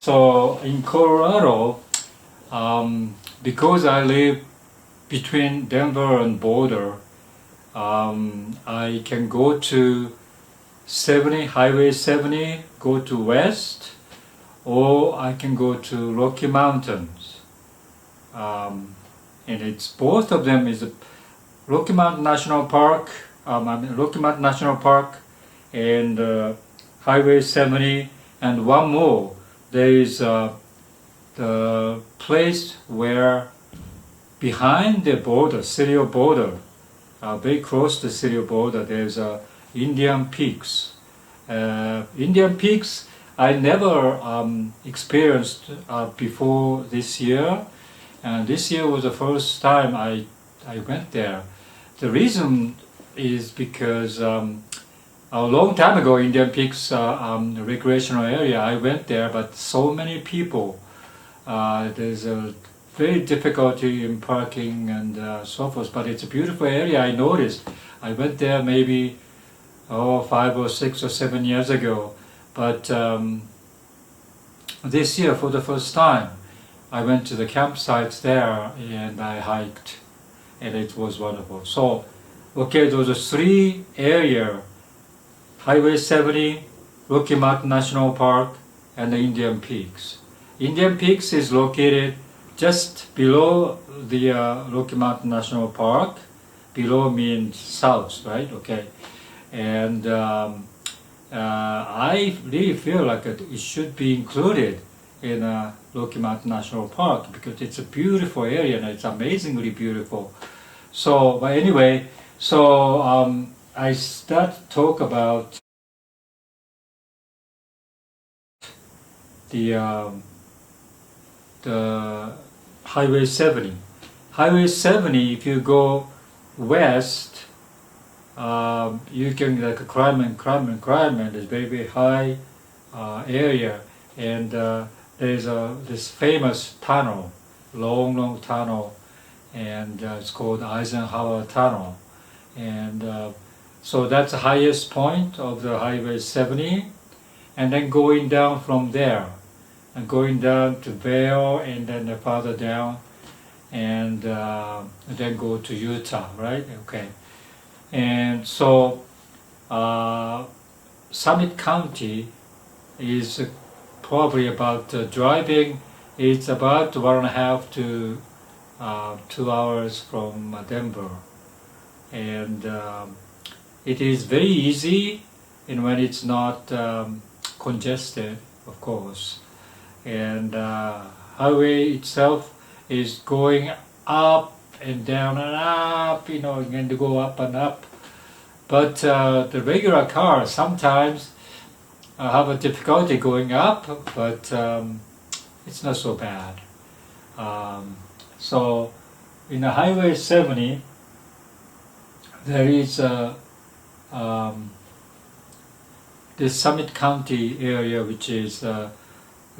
So in Colorado, because I live between Denver and Boulder, I can go to Highway 70, go to west, or I can go to Rocky Mountains. And it's both of them is Rocky Mountain National Park, Rocky Mountain National Park, and Highway 70, and one more. There is the place where behind the border, city of Boulder, very close to the city of Boulder, there's Indian Peaks. Indian Peaks I never experienced before this year, and this year was the first time I went there. The reason is because a long time ago, Indian Peaks recreational area, I went there, but so many people. There's a very difficulty in parking and so forth, but it's a beautiful area. I noticed. I went there maybe 5 or 6 or 7 years ago, but this year for the first time I went to the campsites there and I hiked, and it was wonderful. So okay, those are 3 areas: Highway 70, Rocky Mountain National Park, and the Indian Peaks. Indian Peaks is located just below the Rocky Mountain National Park. Below means south, right? Okay. And I really feel like it should be included in Rocky Mountain National Park because it's a beautiful area and it's amazingly beautiful. So, but anyway, so I start to talk about the Highway 70. Highway 70, if you go west, you can like climb and it's very, very high area, and there's this famous tunnel, long tunnel, and it's called Eisenhower Tunnel, and so that's the highest point of the Highway 70, and then going down from there, and going down to Vail, and then farther down, and then go to Utah, right? Okay. And so Summit County is probably about driving, it's about 1.5 to 2 hours from Denver. And it is very easy, and when it's not congested, of course. And highway itself is going up and down and up, you know, going to go up and up. But the regular car sometimes have a difficulty going up, but it's not so bad. So in the Highway 70, there is this Summit County area, which is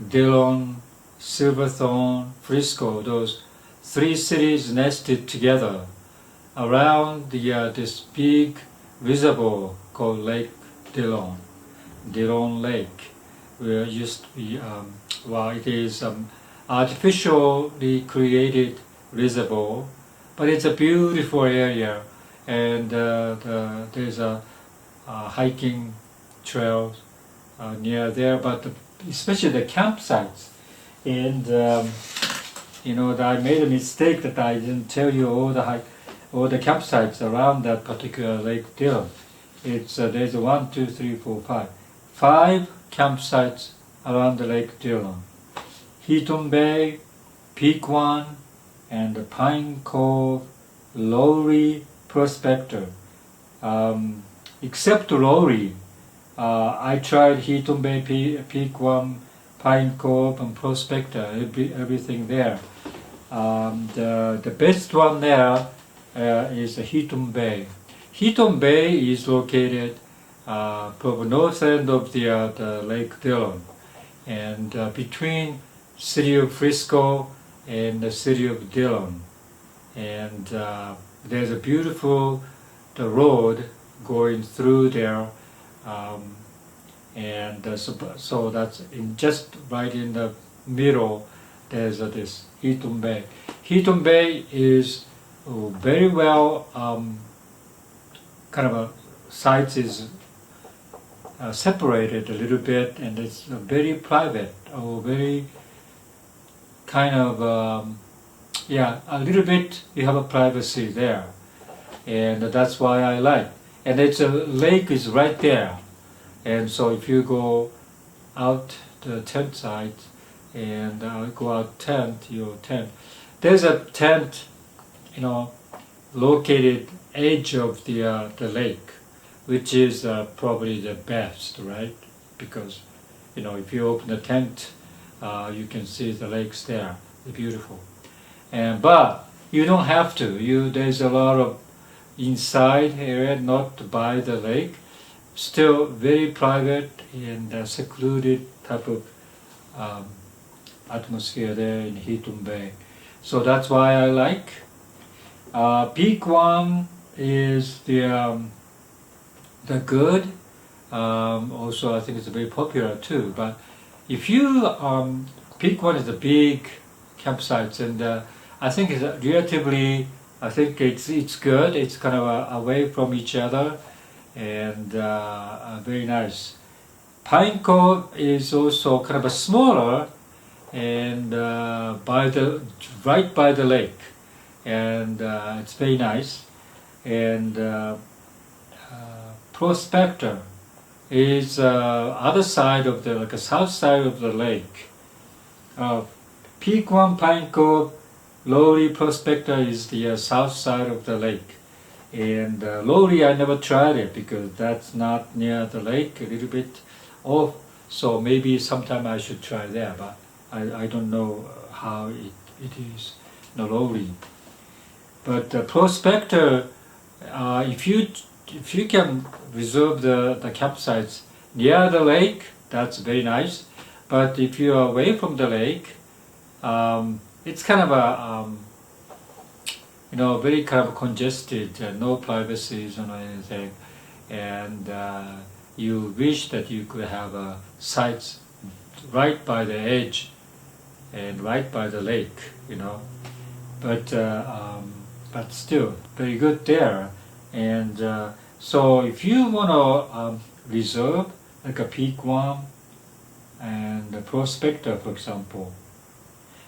Dillon, Silverthorne, Frisco, those 3 cities nested together around this big reservoir called Lake Dillon, Dillon Lake, where it used to be, it is artificially created reservoir, but it's a beautiful area, and there's a hiking trail near there, but especially the campsites. And you know, I made a mistake that I didn't tell you all the campsites around that particular Lake Dillon. It's there's 1, 2, 3, 4, 5. 5 campsites around the Lake Dillon: Heaton Bay, Peak 1, and Pine Cove, Lowry, Prospector. Except Lowry, I tried Heaton Bay, Peak 1, Pine Cove, and Prospector, everything there. The best one there is Heaton Bay. Heaton Bay is located from the north end of the Lake Dillon, and between city of Frisco and the city of Dillon. And there's a beautiful road going through there, and so that's just right in the middle. There's this Hitum Bay. Hitum Bay is very well kind of a sites is separated a little bit, and it's very private or very kind of a little bit you have a privacy there, and that's why I like. And it's a lake is right there, and so if you go out the tent site and go out your tent, there's a tent, located edge of the lake, which is probably the best, right? Because if you open the tent, you can see the lakes there. They're beautiful, but you don't have to. There's a lot of inside area, not by the lake, still very private and secluded type of atmosphere there in Hitum Bay. So that's why I like. Peak one is the good. Also, I think it's very popular too. But if you Peak one is a big campsite, and I think it's relatively. I think it's good. It's kind of away from each other, and very nice. Pine Cove is also kind of a smaller, and right by the lake, and it's very nice. And Prospector is other side of the south side of the lake. Peak One, Pine Cove, Lowry, Prospector is the south side of the lake. And Lowry, I never tried it because that's not near the lake, a little bit off. So maybe sometime I should try there, but I don't know how it is in Lowry. But Prospector, if you can reserve the campsites near the lake, that's very nice. But if you are away from the lake, it's kind of a very kind of congested, no privacy or anything, and you wish that you could have sites right by the edge and right by the lake, but still very good there. And so if you want to reserve like a Peak One and a Prospector, for example,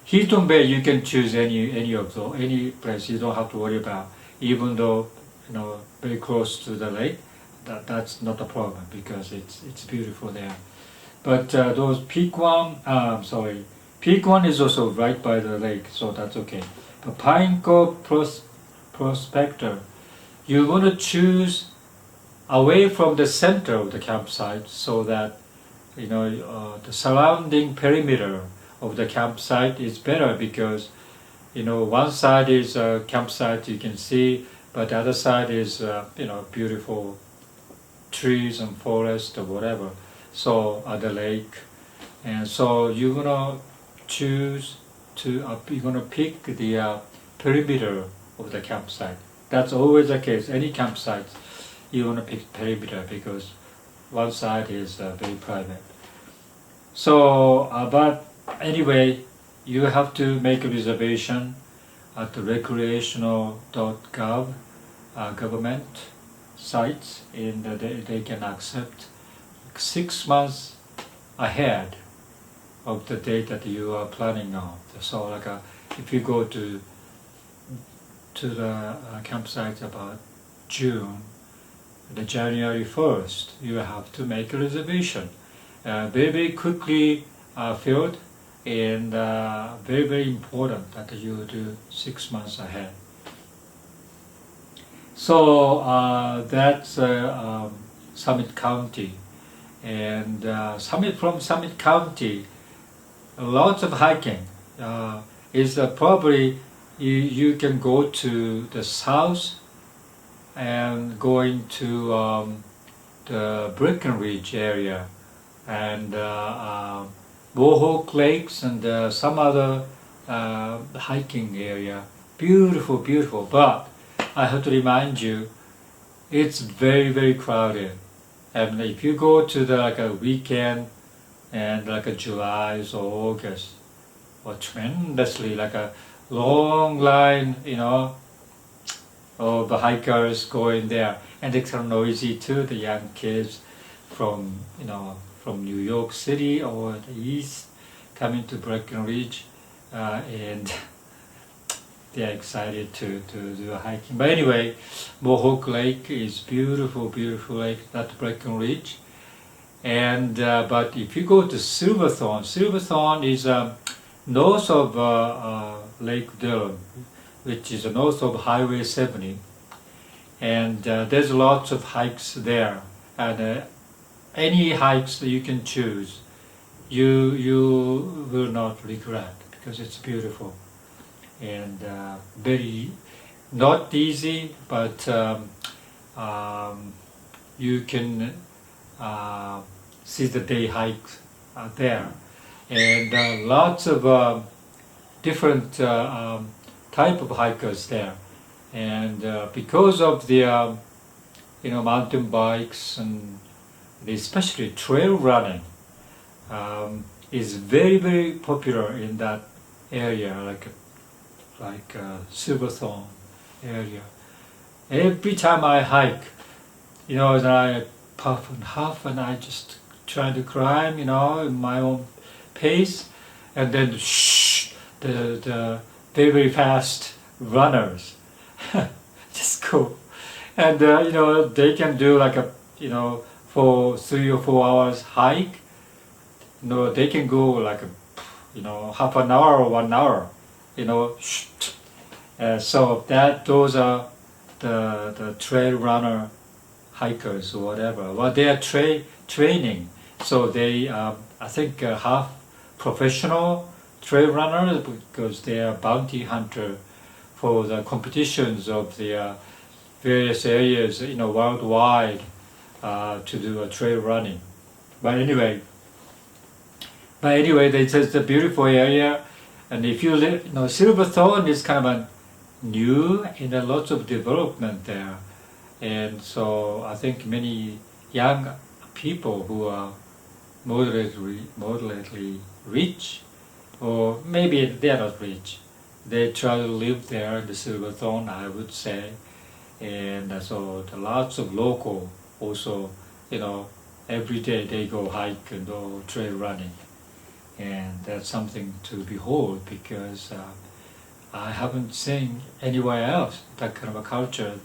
Hitum Bay, you can choose any place. You don't have to worry about, even though very close to the lake. That's not a problem because it's beautiful there. But those Peak One is also right by the lake, so that's okay. But Pine Cove Prospector, you want to choose away from the center of the campsite so that the surrounding perimeter of the campsite is better because one side is a campsite you can see, but the other side is beautiful trees and forest or whatever, so at the lake. And so you're gonna choose you're gonna pick the perimeter of the campsite. That's always the case. Any campsite you want to pick perimeter because one side is very private. So but anyway, you have to make a reservation at the recreational.gov government sites, and they can accept 6 months ahead of the date that you are planning on. So if you go to the campsite about June, the January 1st, you have to make a reservation. Very, very quickly filled, and very, very important that you do 6 months ahead. So that's Summit County. And from Summit County, lots of hiking. Is probably you can go to the south and going to the Breckenridge area and Mohawk Lakes and some other hiking area. Beautiful, beautiful. But I have to remind you, it's very, very crowded. And if you go to the like a weekend and like a July or August, or tremendously like a long line, of the hikers going there, and it's kind of noisy too. The young kids from from New York City or the east coming to Breckenridge, and they're excited to do a hiking. But anyway, Mohawk Lake is beautiful, beautiful lake, not Breckenridge. And but if you go to Silverthorne, Silverthorne is north of Lake Dillon, which is north of Highway 70, and there's lots of hikes there, and any hikes that you can choose, you will not regret, because it's beautiful and very not easy, but you can see the day hikes there, and lots of different type of hikers there, and because of the mountain bikes and especially trail running is very, very popular in that area, like Silverthorne area. Every time I hike, then I puff and huff, and I just try to climb, in my own pace, and then the very, very fast runners just go, and they can do like a for 3 or 4 hours hike. They can go like a half an hour or 1 hour, so those are the trail runner hikers or whatever. Well, they are training, so they I think half professional trail runners, because they are bounty hunter for the competitions of the various areas, worldwide, to do a trail running. But anyway, it's a beautiful area, and if you live, Silverthorne is kind of a new, and a lots of development there, and so I think many young people who are moderately rich, or maybe they are not rich, they try to live there in the Silverthorne, I would say, and so lots of local also, every day they go hike and go trail running, and that's something to behold, because I haven't seen anywhere else that kind of a culture,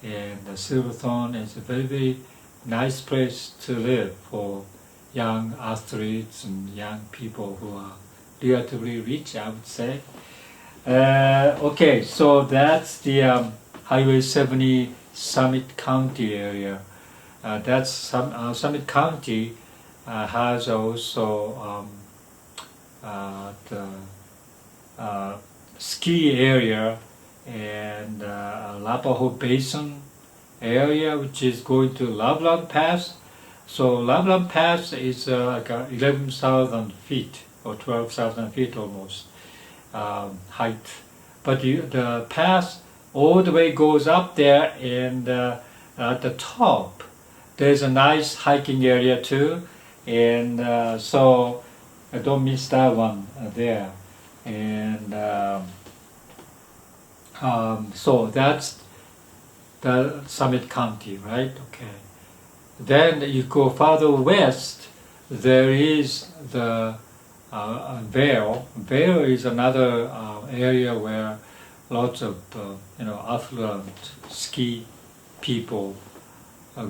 and Silverthorne is a very, very nice place to live for young athletes and young people who are relatively rich, I would say. Okay, so that's the Highway 70 Summit County area. That's Summit County has also the ski area and Arapahoe Basin area, which is going to Loveland Pass. So Loveland Pass is like 11,000 feet or 12,000 feet almost height, but the pass all the way goes up there, and at the top there's a nice hiking area too, and so don't miss that one there, and so that's the Summit County, right? Okay. Then you go farther west, there is the Vail. Vail is another area where lots of affluent ski people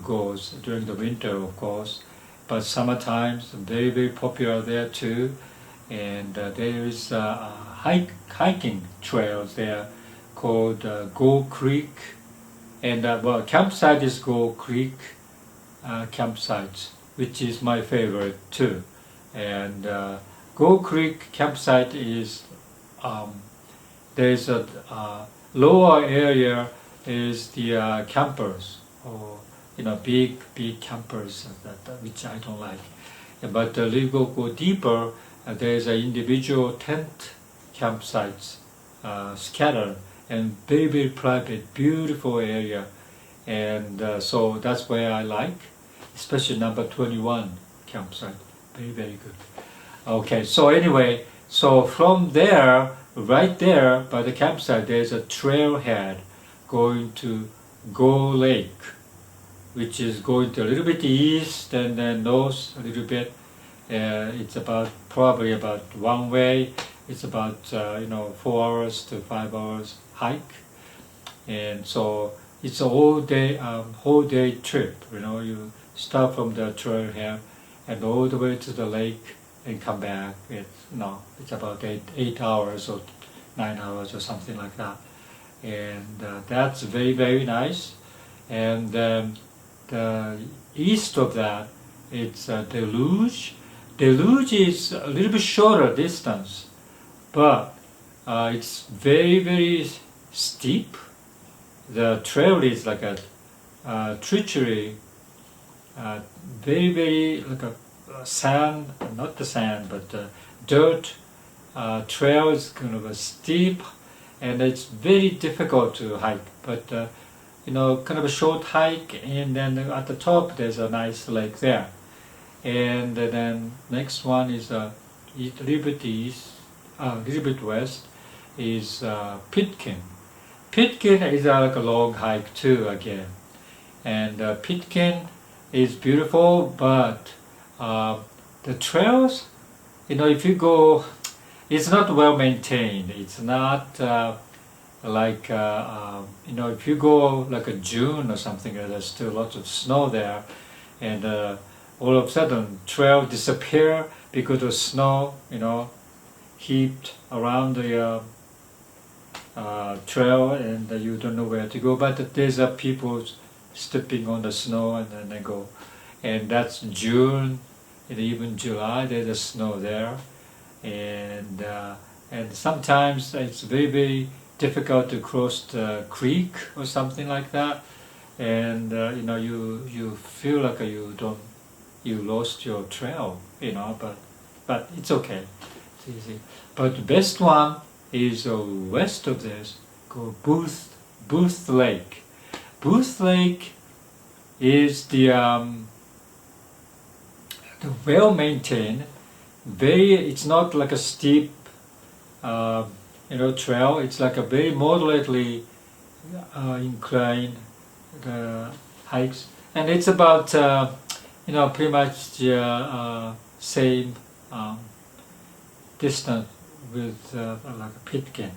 goes during the winter, of course, but summertime very, very popular there too, and there is hiking trails there called Go Creek, and campsite is Go Creek campsites, which is my favorite too, and Go Creek campsite is there's a lower area is the campers, or big campers which I don't like, but go deeper, there's an individual tent campsites scattered, and very, very private, beautiful area, and so that's where I like, especially number 21 campsite. Very, very good. Okay, so anyway, so from there, right there by the campsite, there's a trailhead going to Go Lake, which is going to a little bit east and then north a little bit. It's probably about one way. It's about 4 hours to 5 hours hike, and so it's a whole day trip. You start from the trailhead and all the way to the lake and come back. It's about 8 hours or 9 hours or something like that, and that's very, very nice. And the east of that, it's Deluge. Deluge is a little bit shorter distance, but it's very, very steep. The trail is like a treachery, very, very like a sand, not the sand, but dirt trail is kind of a steep, and it's very difficult to hike. But kind of a short hike, and then at the top there's a nice lake there. And then next one is a little bit east, a little bit west is Pitkin. Pitkin is like a long hike too again, and Pitkin is beautiful, but the trails, if you go, it's not well maintained. It's not like if you go like a June or something, there's still lots of snow there, and all of a sudden trail disappear because of snow, heaped around the trail, and you don't know where to go. But there's people stepping on the snow and then they go, and that's June and even July. There's a snow there, and sometimes it's very, very difficult to cross the creek or something like that, and you feel like you lost your trail, but it's okay, it's easy. But the best one is west of this, called Booth Lake. Booth Lake is the well maintained, it's not like a steep trail. It's like a very moderately inclined hikes, and it's about pretty much the same distance with like a Pitkin,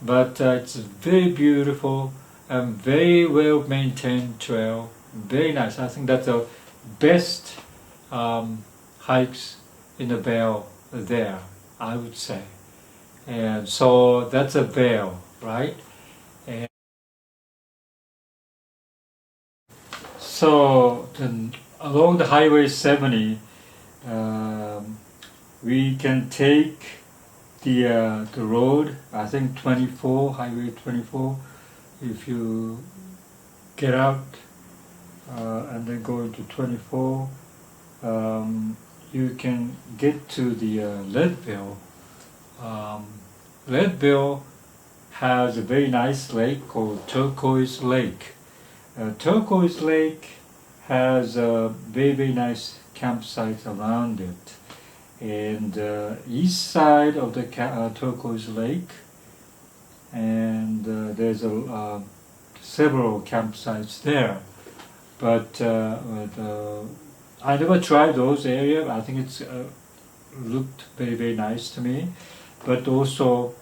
but it's very beautiful and very well maintained trail. Very nice. I think that's the best hikes in the Vail there, I would say. And so that's a Vail, right? And so then along the Highway 70, we can take the road, I think 24, Highway 24. If you get out and then go into 24, you can get to the Leadville. Leadville has a very nice lake called Turquoise Lake. Turquoise Lake has very, very nice campsites around it. And east side of the Turquoise Lake, and there's several campsites there. But I never tried those areas. I think it's looked very, very nice to me. But also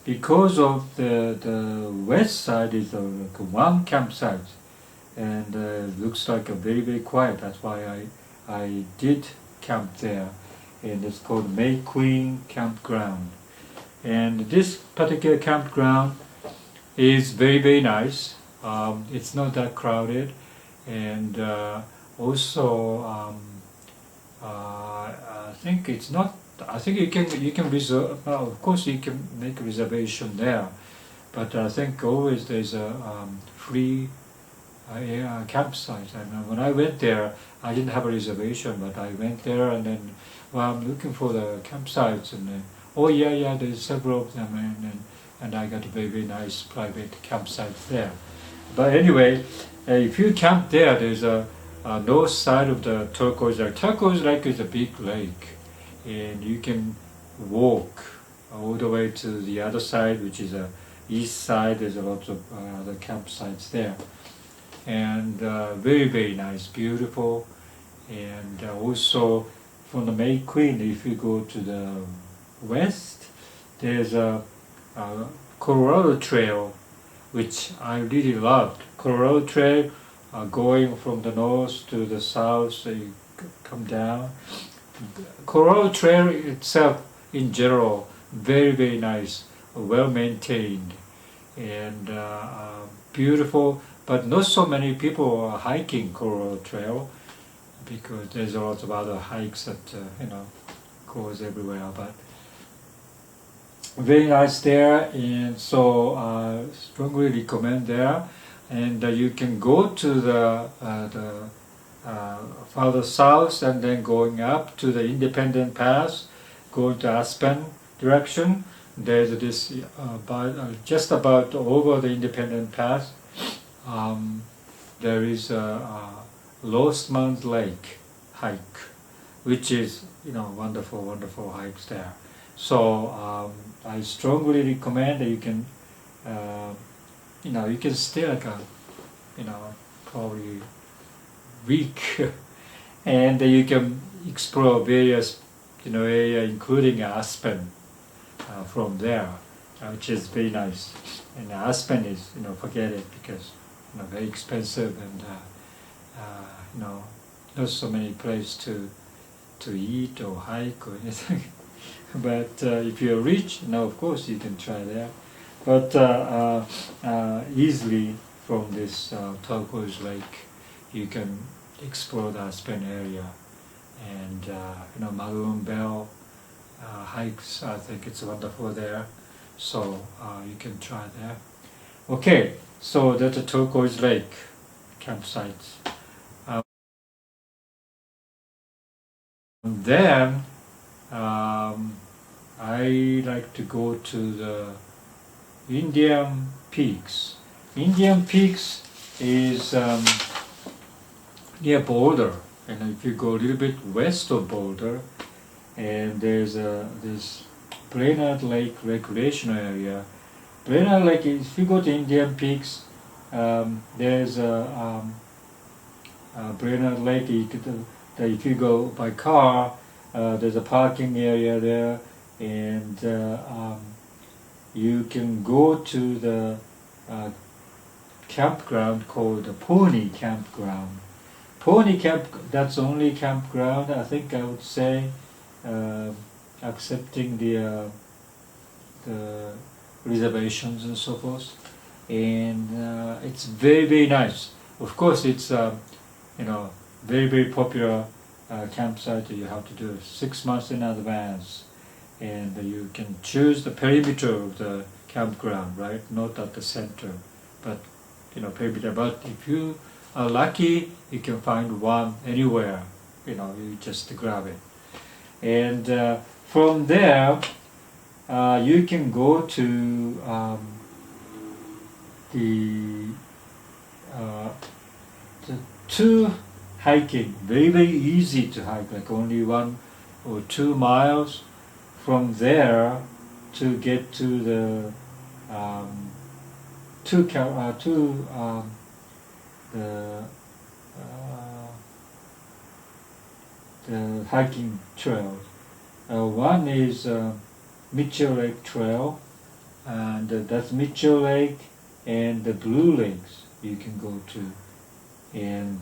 because of the west side is like one campsite, and looks like a very, very quiet. That's why I did camp there, and it's called May Queen Campground. And this particular campground is very, very nice. It's not that crowded, and also I think it's not. I think you can reserve. Of course, you can make a reservation there, but I think always there's a free campsite. And when I went there, I didn't have a reservation, but I went there, and then I'm looking for the campsites, and oh yeah, there's several of them, and I got a very, very nice private campsite there. But anyway, if you camp there, there's a north side of the Turquoise Lake. Turquoise Lake is a big lake, and you can walk all the way to the other side, which is a east side. There's a lot of other campsites there, and very, very nice, beautiful. And also from the May Queen, if you go to the west, there's a Colorado Trail, which I really loved. Colorado Trail, going from the north to the south, so you come down. Colorado Trail itself, in general, very, very nice, well maintained, and beautiful. But not so many people are hiking Colorado Trail, because there's a lot of other hikes that goes everywhere. But very nice there, and so strongly recommend there. And you can go to the farther south, and then going up to the Independent Pass, going to Aspen direction. There's this just about over the Independent Pass. There is a Lost Mountain Lake hike, which is wonderful, wonderful hikes there. So I strongly recommend that you can you can stay like a probably week and you can explore various area, including Aspen from there, which is very nice. And Aspen is forget it, because very expensive, and not so many places to eat or hike or anything. But if you're rich, of course you can try there. But easily from this Turquoise Lake, you can explore the Aspen area, and Maroon Bell hikes. I think it's wonderful there, so you can try there. Okay, so that's a Turquoise Lake campsite. Then I like to go to the Indian Peaks. Indian Peaks is near Boulder, and if you go a little bit west of Boulder, and there's this Brainerd Lake recreational area. Brainerd Lake, if you go to Indian Peaks, there's a Brainerd Lake. If you go by car, there's a parking area there, and you can go to the campground called the Pony Campground. That's the only campground, I think I would say, accepting the reservations and so forth. And it's very, very nice. Of course, it's very, very popular campsite. You have to do 6 months in advance, and you can choose the perimeter of the campground, right? Not at the center, but perimeter. But if you are lucky, you can find one anywhere. You just grab it, and from there you can go to the two hiking, very, very easy to hike, like only 1 or 2 miles from there to get to the the hiking trails. One is Mitchell Lake Trail, and that's Mitchell Lake and the Blue Lakes you can go to. And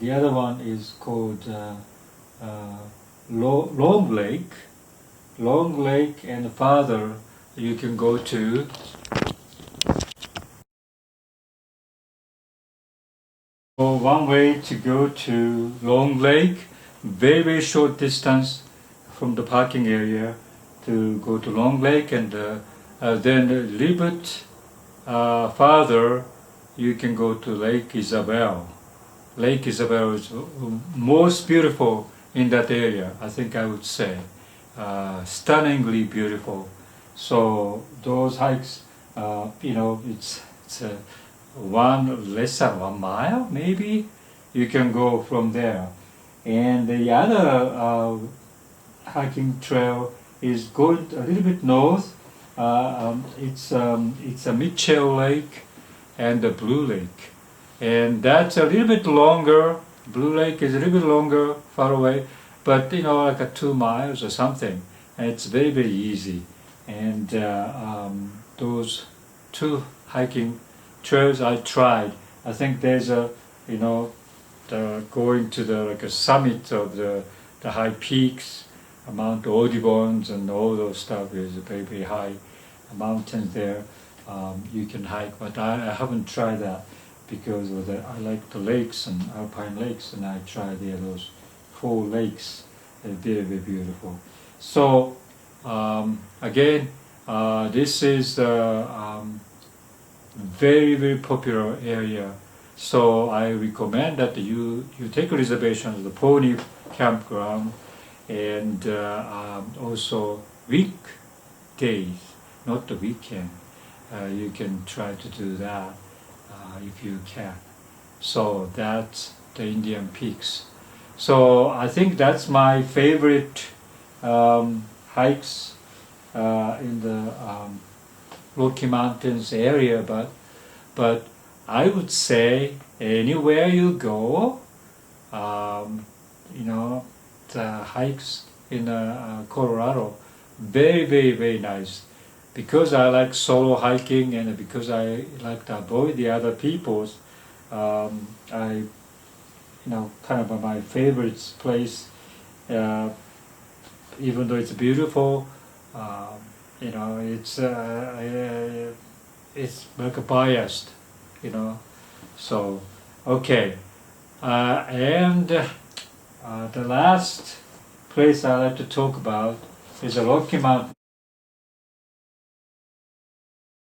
the other one is called Long Lake. Long Lake, and farther you can go to one way to go to Long Lake, very, very short distance from the parking area to go to Long Lake, and then a little bit farther you can go to Lake Isabel. Lake Isabel is most beautiful in that area, I think I would say. Stunningly beautiful. So those hikes, it's less than 1 mile, maybe. You can go from there. And the other hiking trail is going a little bit north. It's a Mitchell Lake and the Blue Lake, and that's a little bit longer. Blue Lake is a little bit longer, far away, but like 2 miles or something. And it's very very easy. And those two hiking trails I tried. I think there's going to the summit of the high peaks, Mount Audubon's and all those stuff is very very high mountains there. You can hike, but I haven't tried that because I like the lakes and alpine lakes, and I tried those 4 lakes. They're very very beautiful. So again, this is the very very popular area. So I recommend that you take a reservation of the Pony Campground, and also weekdays, not the weekend. You can try to do that if you can. So that's the Indian Peaks. So I think that's my favorite hikes in the Rocky Mountains area, but I would say anywhere you go, the hikes in Colorado, very very very nice. Because I like solo hiking and because I like to avoid the other people's, I kind of my favorite place, even though it's beautiful, it's like a biased, so okay. And the last place I like to talk about is the Rocky Mountain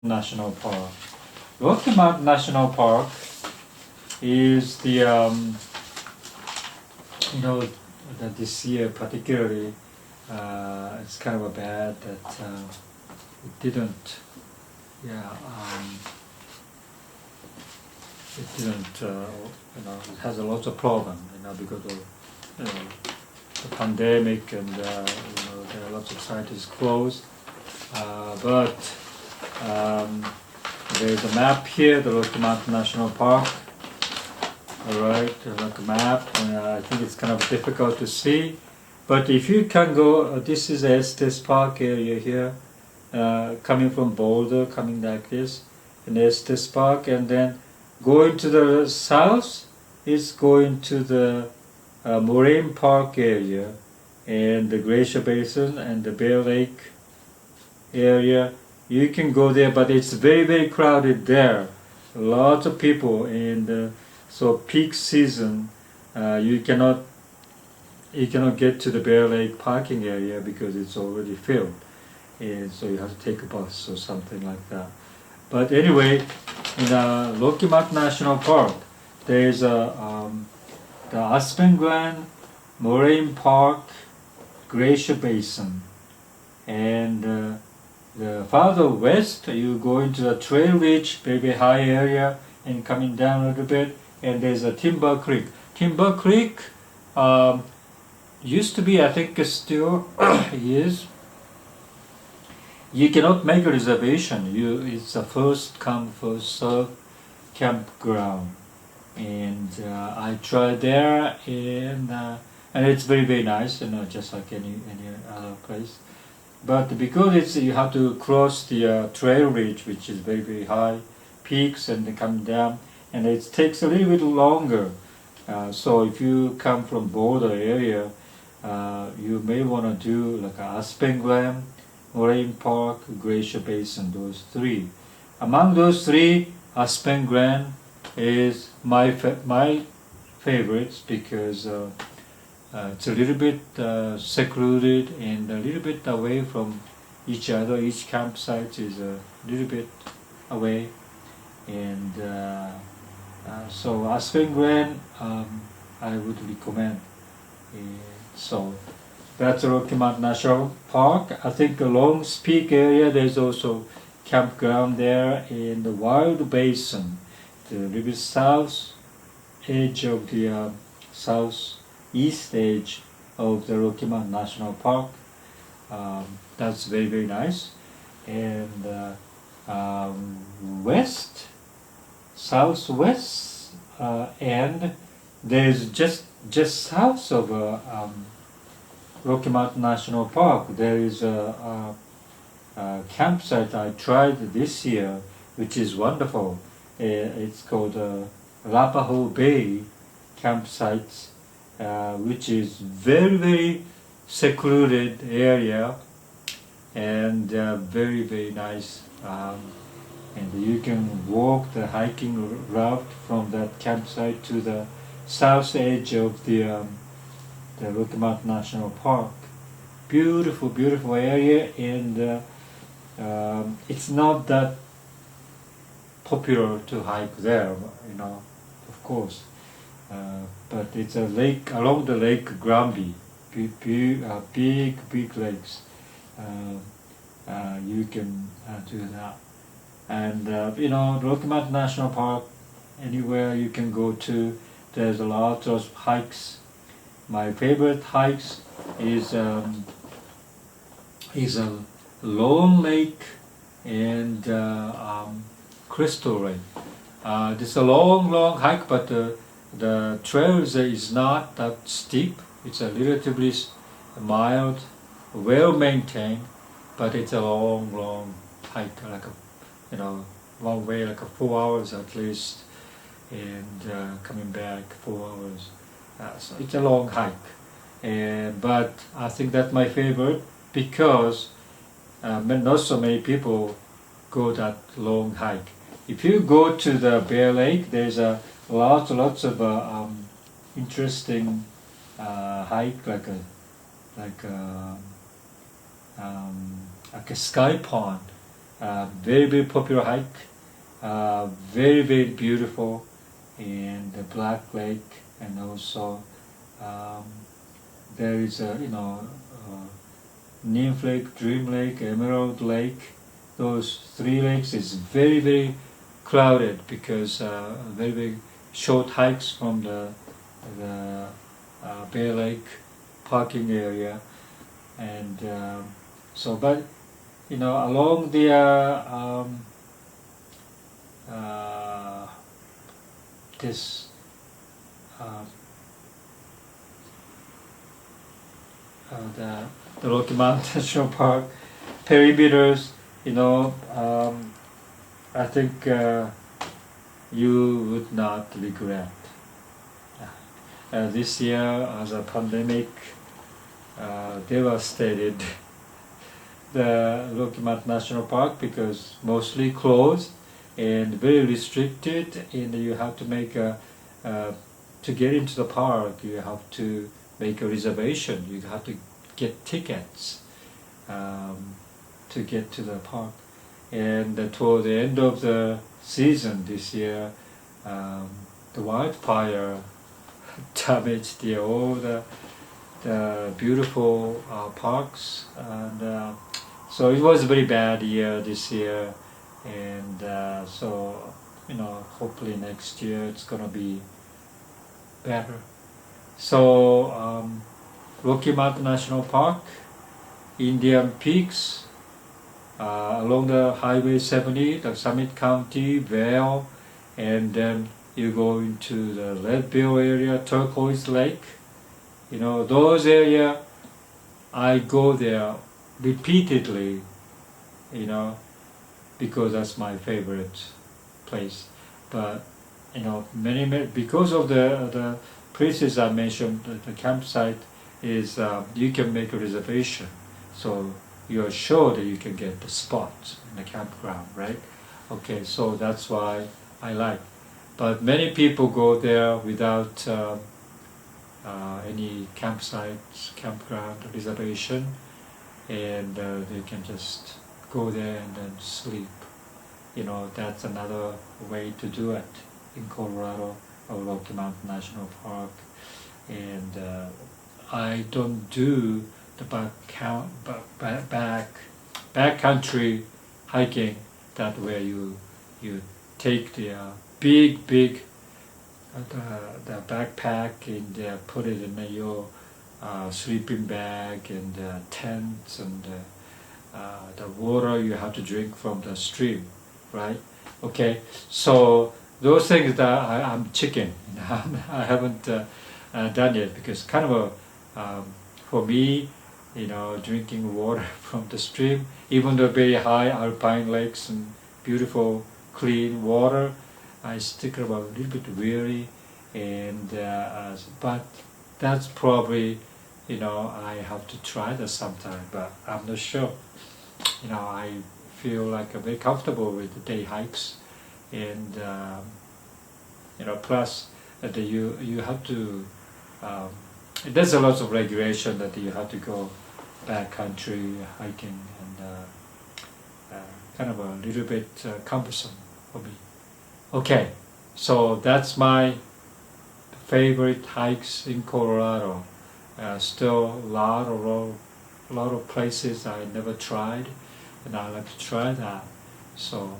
National Park. Rocky Mountain National Park is that this year particularly, it's kind of a bad that it didn't, it has a lot of problem, because of the pandemic, and there are lots of sites closed, but there's a map here, the Rocky Mountain National Park. Alright, like a map, and I think it's kind of difficult to see. But if you can go, this is Estes Park area here, coming from Boulder, coming like this, in Estes Park, and then going to the south is going to the Moraine Park area, and the Glacier Basin and the Vail Lake area. You can go there, but it's very very crowded there. Lots of people, and so peak season, you cannot get to the Bear Lake parking area because it's already filled, and so you have to take a bus or something like that. But anyway, in Rocky Mountain National Park, there's the Aspen Glen, Moraine Park, Glacier Basin, and the farther west, you go into the Trail Ridge, very high area, and coming down a little bit, and there's a Timber Creek. Timber Creek used to be, I think still is. You cannot make a reservation. It's a first come first serve campground, and I tried there, and it's very very nice, just like any other place. But because you have to cross the Trail Ridge, which is very very high peaks, and they come down, and it takes a little bit longer. So if you come from border area, you may want to do like Aspen Glen, Moraine Park, Glacier Basin, those three. Among those three, Aspen Glen is my favorites because it's a little bit secluded and a little bit away from each other. Each campsite is a little bit away, and so Aspen Glen I would recommend. So that's Rocky Mountain National Park. I think the Longs Peak area, there's also campground there in the Wild Basin. the little south edge of the southeast edge of the Rocky Mountain National Park. That's very, very nice. And west, southwest, and there's just south of Rocky Mountain National Park, there is a campsite I tried this year, which is wonderful. It's called Arapahoe Bay campsite, which is very, very secluded area and very, very nice. And you can walk the hiking route from that campsite to the south edge of the Rocky Mountain National Park. Beautiful, beautiful area, and it's not that popular to hike there, of course. But it's a lake along the Lake Granby, big lakes. You can do that. And Rocky Mountain National Park, anywhere you can go to, there's a lot of hikes. My favorite hikes is a Lone Lake and Crystal Lake. This is a long hike, but the trail is not that steep. It's a relatively mild, well maintained, but it's a long hike, like one way, like 4 hours at least, and coming back 4 hours. So it's a long hike, but I think that's my favorite because not so many people go that long hike. If you go to the Vail Lake, there's lots of interesting hike, like a sky pond. Very, very popular hike. Very, very beautiful, and the Black Lake, and also there is a Nymph Lake, Dream Lake, Emerald Lake. Those 3 lakes is very, very crowded because very, very short hikes from the Bay Lake parking area, and but along the this the Rocky Mountain National Park perimeters, I think you would not regret. This year, as a pandemic devastated the Rocky Mountain National Park because mostly closed and very restricted, and you have to make to get into the park, you have to make a reservation. You have to get tickets to get to the park. And toward the end of the season this year, the wildfire damaged all the beautiful parks, and so it was a very bad year this year. And so hopefully next year it's gonna be better. So Rocky Mountain National Park, Indian Peaks, along the Highway 70, the Summit County, Vail, and then you go into the Leadville area, Turquoise Lake. Those areas, I go there repeatedly, because that's my favorite place. But many because of the places I mentioned, the campsite is you can make a reservation, so you're sure that you can get the spot in the campground, right? Okay, so that's why I like. But many people go there without any campground reservation, and they can just go there and then sleep. That's another way to do it in Colorado or Rocky Mountain National Park. And I don't do the backcountry hiking that where you take the big the backpack and put it in your sleeping bag and tents and the water you have to drink from the stream, right? Okay, so those things that I'm chicken. I haven't done yet because kind of for me, drinking water from the stream, even though very high alpine lakes and beautiful clean water, I stick about a little bit weary, and but that's probably I have to try that sometime, but I'm not sure. I feel like I'm very comfortable with the day hikes, and plus that you have to. There's a lot of regulation that you have to go backcountry hiking, and kind of a little bit cumbersome for me. Okay, so that's my favorite hikes in Colorado. Still a lot of places I never tried, and I like to try that. So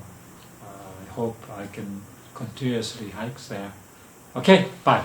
I hope I can continuously hike there. Okay, bye.